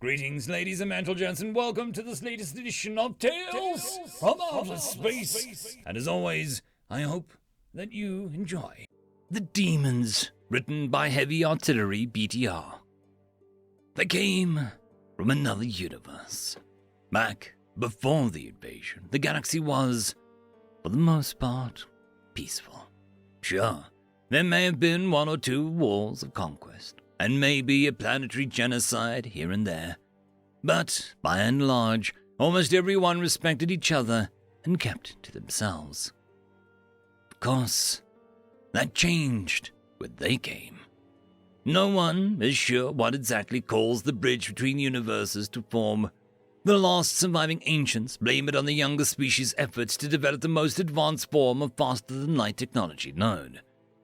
Greetings, ladies and gentlemen, and welcome to this latest edition of Tales from Outer Space. And as always, I hope that you enjoy The Demons, written by Heavy Artillery BTR. They came from another universe. Back before the invasion, the galaxy was, for the most part, peaceful. Sure, there may have been one or two wars of conquest, and maybe a planetary genocide here and there. But, by and large, almost everyone respected each other and kept to themselves. Of course, that changed when they came. No one is sure what exactly caused the bridge between universes to form. The last surviving ancients blame it on the younger species' efforts to develop the most advanced form of faster-than-light technology known,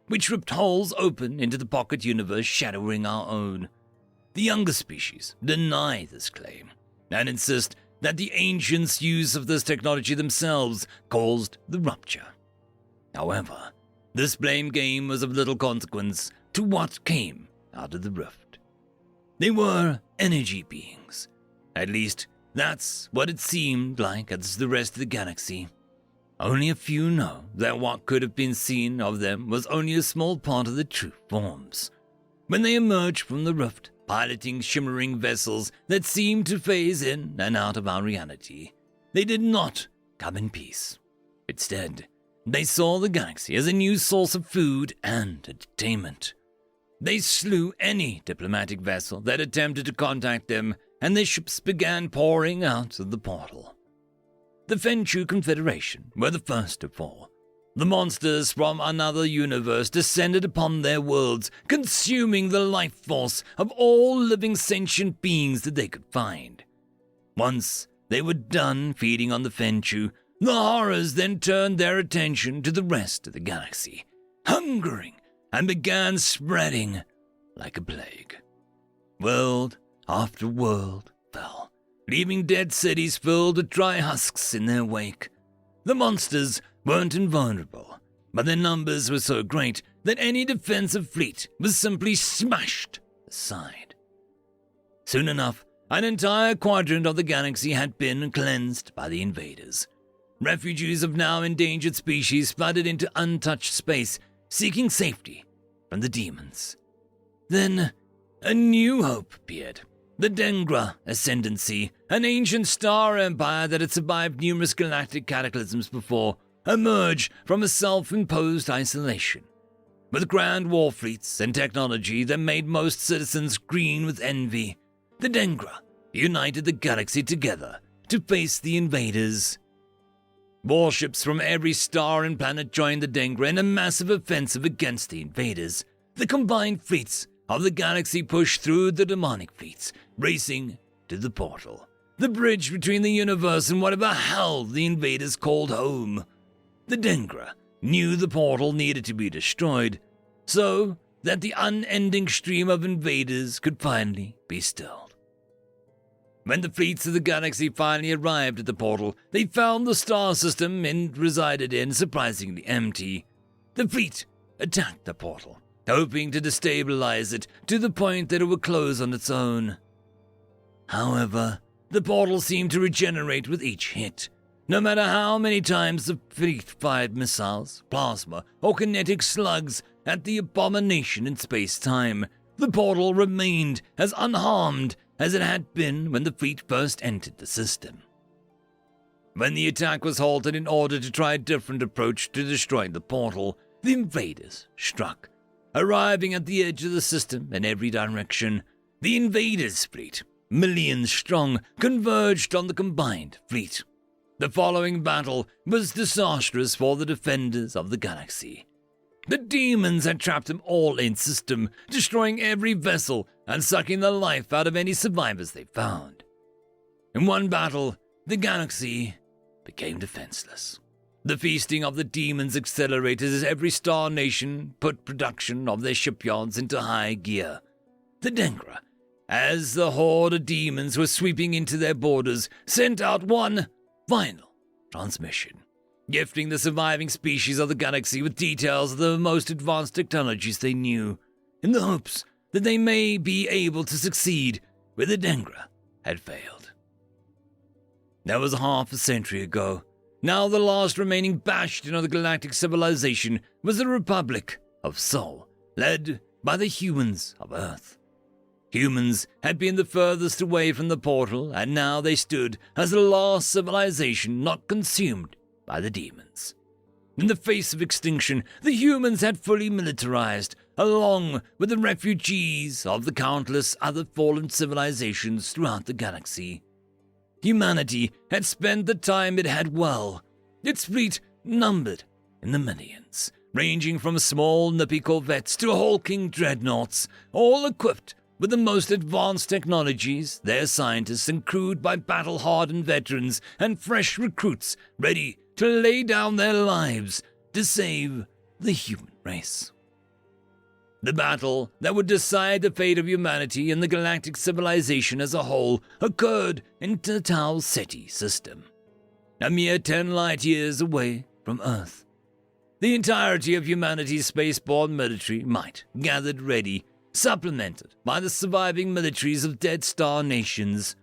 which ripped holes open into the pocket universe shadowing our own. The younger species deny this claim and insist that the ancients' use of this technology themselves caused the rupture. However, this blame game was of little consequence to what came out of the rift. They were energy beings. At least, that's what it seemed like as the rest of the galaxy. Only a few know that what could have been seen of them was only a small part of the true forms. When they emerged from the rift, piloting shimmering vessels that seemed to phase in and out of our reality, they did not come in peace. Instead, they saw the galaxy as a new source of food and entertainment. They slew any diplomatic vessel that attempted to contact them, and their ships began pouring out of the portal. The Fenchu Confederation were the first to fall. The monsters from another universe descended upon their worlds, consuming the life force of all living sentient beings that they could find. Once they were done feeding on the Fenchu, the horrors then turned their attention to the rest of the galaxy, hungering, and began spreading like a plague. World after world fell, leaving dead cities filled with dry husks in their wake. The monsters weren't invulnerable, but their numbers were so great that any defensive fleet was simply smashed aside. Soon enough, an entire quadrant of the galaxy had been cleansed by the invaders. Refugees of now endangered species flooded into untouched space, seeking safety from the demons. Then, a new hope appeared. The Dengra Ascendancy, an ancient star empire that had survived numerous galactic cataclysms before, emerged from a self-imposed isolation. With grand war fleets and technology that made most citizens green with envy, the Dengra united the galaxy together to face the invaders. Warships from every star and planet joined the Dengra in a massive offensive against the invaders. The combined fleets of the galaxy pushed through the demonic fleets, racing to the portal, the bridge between the universe and whatever hell the invaders called home. The Dengra knew the portal needed to be destroyed, so that the unending stream of invaders could finally be stilled. When the fleets of the galaxy finally arrived at the portal, they found the star system it resided in surprisingly empty. The fleet attacked the portal, hoping to destabilize it to the point that it would close on its own. However, the portal seemed to regenerate with each hit. No matter how many times the fleet fired missiles, plasma, or kinetic slugs at the abomination in space-time, the portal remained as unharmed as it had been when the fleet first entered the system. When the attack was halted in order to try a different approach to destroying the portal, the invaders struck. Arriving at the edge of the system in every direction, the invaders' fleet, millions strong, converged on the combined fleet. The following battle was disastrous for the defenders of the galaxy. The demons had trapped them all in system, destroying every vessel and sucking the life out of any survivors they found. In one battle, the galaxy became defenseless. The feasting of the demons accelerated as every star nation put production of their shipyards into high gear. The Dengra, as the horde of demons were sweeping into their borders, sent out one final transmission, gifting the surviving species of the galaxy with details of the most advanced technologies they knew, in the hopes that they may be able to succeed with the Dengra had failed. That was half a century ago. Now the last remaining bastion of the galactic civilization was the Republic of Sol, led by the humans of Earth. Humans had been the furthest away from the portal, and now they stood as the last civilization not consumed by the demons. In the face of extinction, the humans had fully militarized, along with the refugees of the countless other fallen civilizations throughout the galaxy. Humanity had spent the time it had well, its fleet numbered in the millions, ranging from small nippy corvettes to hulking dreadnoughts, all equipped with the most advanced technologies, their scientists and crewed by battle-hardened veterans and fresh recruits ready to lay down their lives to save the human race. The battle that would decide the fate of humanity and the galactic civilization as a whole occurred in the Tau Ceti system, a mere 10 light-years away from Earth. The entirety of humanity's spaceborne military might gathered ready, supplemented by the surviving militaries of dead star nations.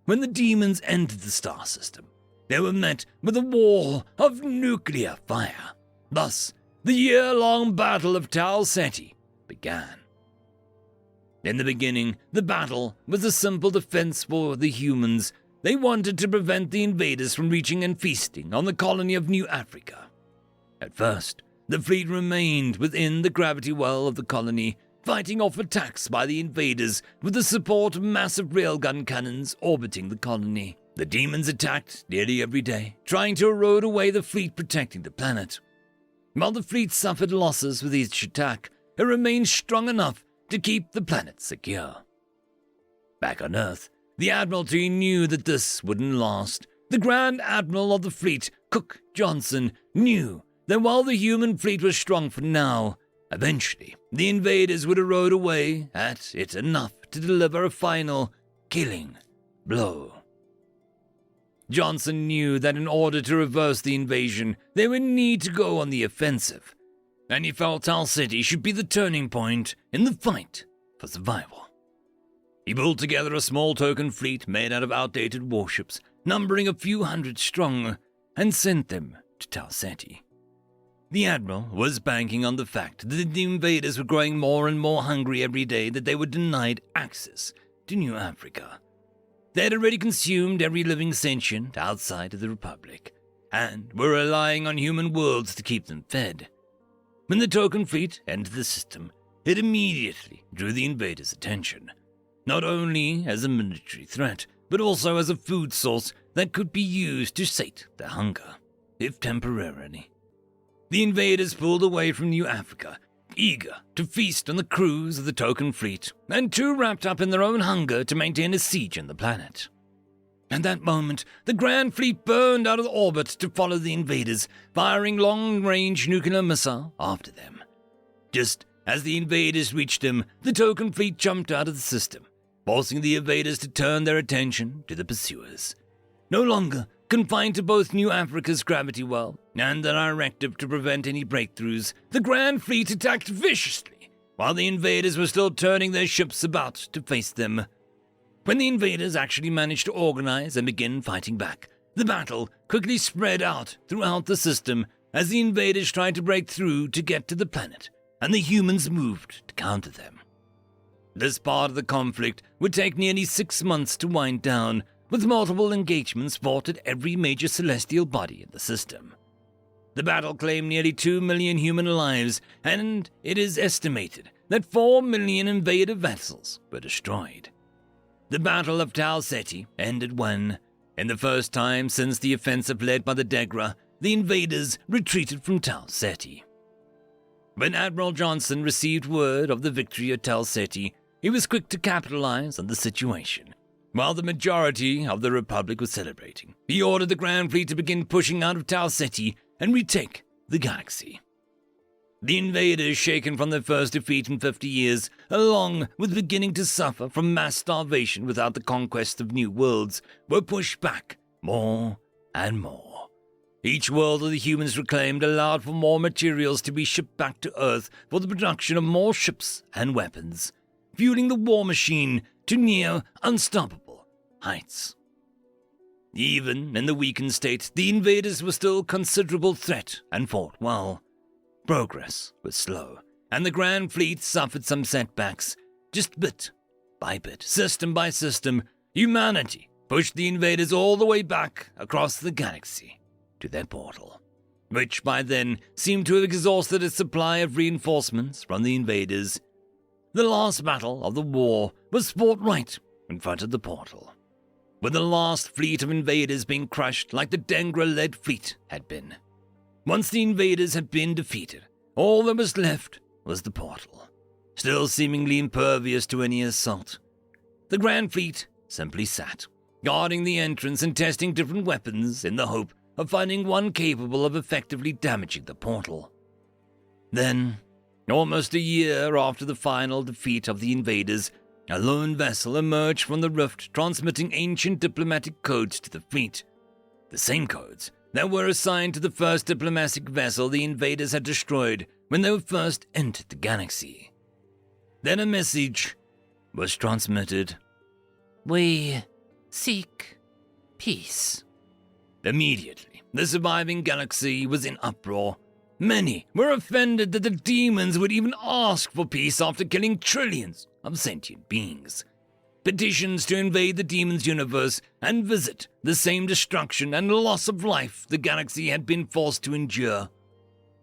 When the demons entered the star system, they were met with a wall of nuclear fire. Thus, the year-long Battle of Tau Ceti began. In the beginning, the battle was a simple defense for the humans. They wanted to prevent the invaders from reaching and feasting on the colony of New Africa. At first, the fleet remained within the gravity well of the colony, fighting off attacks by the invaders with the support of massive railgun cannons orbiting the colony. The demons attacked nearly every day, trying to erode away the fleet protecting the planet. While the fleet suffered losses with each attack, it remained strong enough to keep the planet secure. Back on Earth, the Admiralty knew that this wouldn't last. The Grand Admiral of the fleet, Cook Johnson, knew that while the human fleet was strong for now, eventually the invaders would erode away at it enough to deliver a final, killing blow. Johnson knew that in order to reverse the invasion, they would need to go on the offensive, and he felt Tau Ceti should be the turning point in the fight for survival. He pulled together a small token fleet made out of outdated warships, numbering a few hundred strong, and sent them to Tau Ceti. The Admiral was banking on the fact that the invaders were growing more and more hungry every day that they were denied access to New Africa. They had already consumed every living sentient outside of the Republic, and were relying on human worlds to keep them fed. When the token fleet entered the system, it immediately drew the invaders' attention, not only as a military threat, but also as a food source that could be used to sate their hunger, if temporarily. The invaders pulled away from New Africa, eager to feast on the crews of the token fleet, and too wrapped up in their own hunger to maintain a siege on the planet. At that moment, the Grand Fleet burned out of orbit to follow the invaders, firing long-range nuclear missile after them. Just as the invaders reached them, the token fleet jumped out of the system, forcing the invaders to turn their attention to the pursuers. No longer confined to both New Africa's gravity well and the directive to prevent any breakthroughs, the Grand Fleet attacked viciously, while the invaders were still turning their ships about to face them. When the invaders actually managed to organize and begin fighting back, the battle quickly spread out throughout the system as the invaders tried to break through to get to the planet, and the humans moved to counter them. This part of the conflict would take nearly 6 months to wind down, with multiple engagements fought at every major celestial body in the system. The battle claimed nearly 2 million human lives, and it is estimated that 4 million invader vessels were destroyed. The Battle of Tau Ceti ended when, in the first time since the offensive led by the Degra, the invaders retreated from Tau Ceti. When Admiral Johnson received word of the victory at Tau Ceti, he was quick to capitalize on the situation. While the majority of the Republic was celebrating, he ordered the Grand Fleet to begin pushing out of Tau Ceti and retake the galaxy. The invaders, shaken from their first defeat in 50 years, along with beginning to suffer from mass starvation without the conquest of new worlds, were pushed back more and more. Each world of the humans reclaimed allowed for more materials to be shipped back to Earth for the production of more ships and weapons, fueling the war machine to near unstoppable heights. Even in the weakened state, the invaders were still a considerable threat and fought well. Progress was slow, and the Grand Fleet suffered some setbacks. Just bit by bit, system by system, humanity pushed the invaders all the way back across the galaxy to their portal, which by then seemed to have exhausted its supply of reinforcements from the invaders. The last battle of the war was fought right in front of the portal, with the last fleet of invaders being crushed like the Dengra-led fleet had been. Once the invaders had been defeated, all that was left was the portal, still seemingly impervious to any assault. The Grand Fleet simply sat, guarding the entrance and testing different weapons in the hope of finding one capable of effectively damaging the portal. Then, almost a year after the final defeat of the invaders, a lone vessel emerged from the rift transmitting ancient diplomatic codes to the fleet. The same codes that were assigned to the first diplomatic vessel the invaders had destroyed when they first entered the galaxy. Then a message was transmitted. "We seek peace." Immediately, the surviving galaxy was in uproar. Many were offended that the demons would even ask for peace after killing trillions of sentient beings. Petitions to invade the demons' universe and visit the same destruction and loss of life the galaxy had been forced to endure.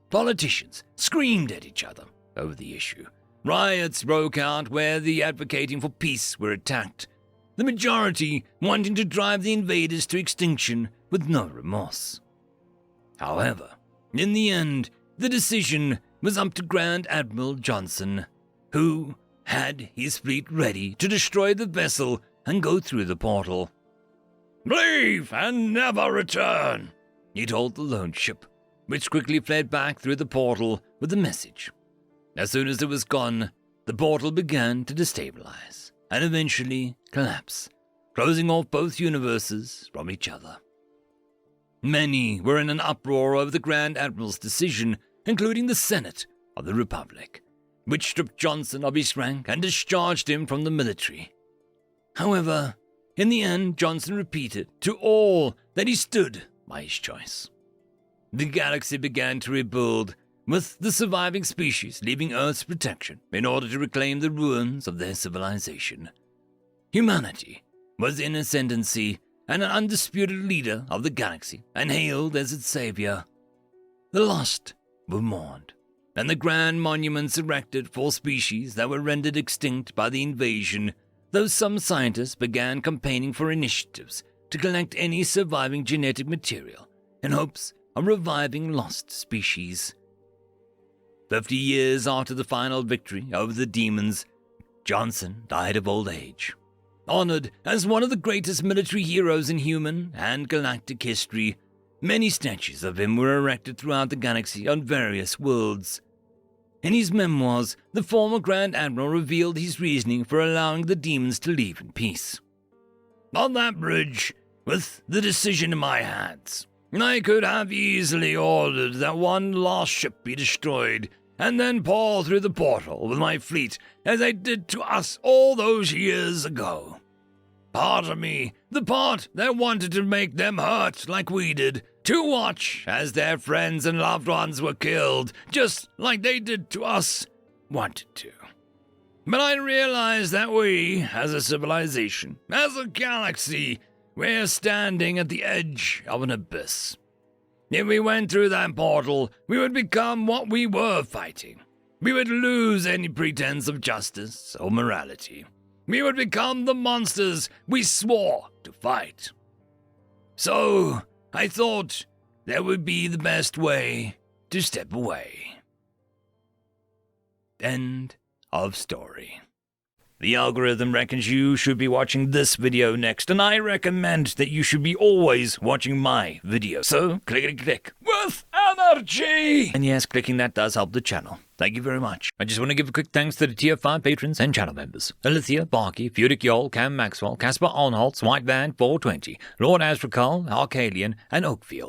Politicians screamed at each other over the issue. Riots broke out where the advocating for peace were attacked, the majority wanting to drive the invaders to extinction with no remorse. However, in the end, the decision was up to Grand Admiral Johnson, who had his fleet ready to destroy the vessel and go through the portal. "Leave and never return," he told the lone ship, which quickly fled back through the portal with the message. As soon as it was gone, the portal began to destabilize and eventually collapse, closing off both universes from each other. Many were in an uproar over the Grand Admiral's decision, including the Senate of the Republic, which stripped Johnson of his rank and discharged him from the military. However, in the end, Johnson repeated to all that he stood by his choice. The galaxy began to rebuild, with the surviving species leaving Earth's protection in order to reclaim the ruins of their civilization. Humanity was in ascendancy and an undisputed leader of the galaxy and hailed as its savior. The lost were mourned, and the grand monuments erected for species that were rendered extinct by the invasion, though some scientists began campaigning for initiatives to collect any surviving genetic material in hopes of reviving lost species. 50 years after the final victory over the demons, Johnson died of old age. Honored as one of the greatest military heroes in human and galactic history, many statues of him were erected throughout the galaxy on various worlds. In his memoirs, the former Grand Admiral revealed his reasoning for allowing the demons to leave in peace. "On that bridge, with the decision in my hands, I could have easily ordered that one last ship be destroyed and then pour through the portal with my fleet as they did to us all those years ago. Part of me, the part that wanted to make them hurt like we did, to watch as their friends and loved ones were killed, just like they did to us, wanted to. But I realized that we, as a civilization, as a galaxy, we're standing at the edge of an abyss. If we went through that portal, we would become what we were fighting. We would lose any pretense of justice or morality. We would become the monsters we swore to fight. So, I thought that would be the best way to step away." End of story. The algorithm reckons you should be watching this video next, and I recommend that you should be always watching my video. So, click with energy! And yes, clicking that does help the channel. Thank you very much. I just want to give a quick thanks to the Tier 5 patrons and channel members: Alithia, Barky, Fudic Yol, Cam Maxwell, Casper Onholtz, White Van 420, Lord Azrakal, Arcadian, and Oakfield.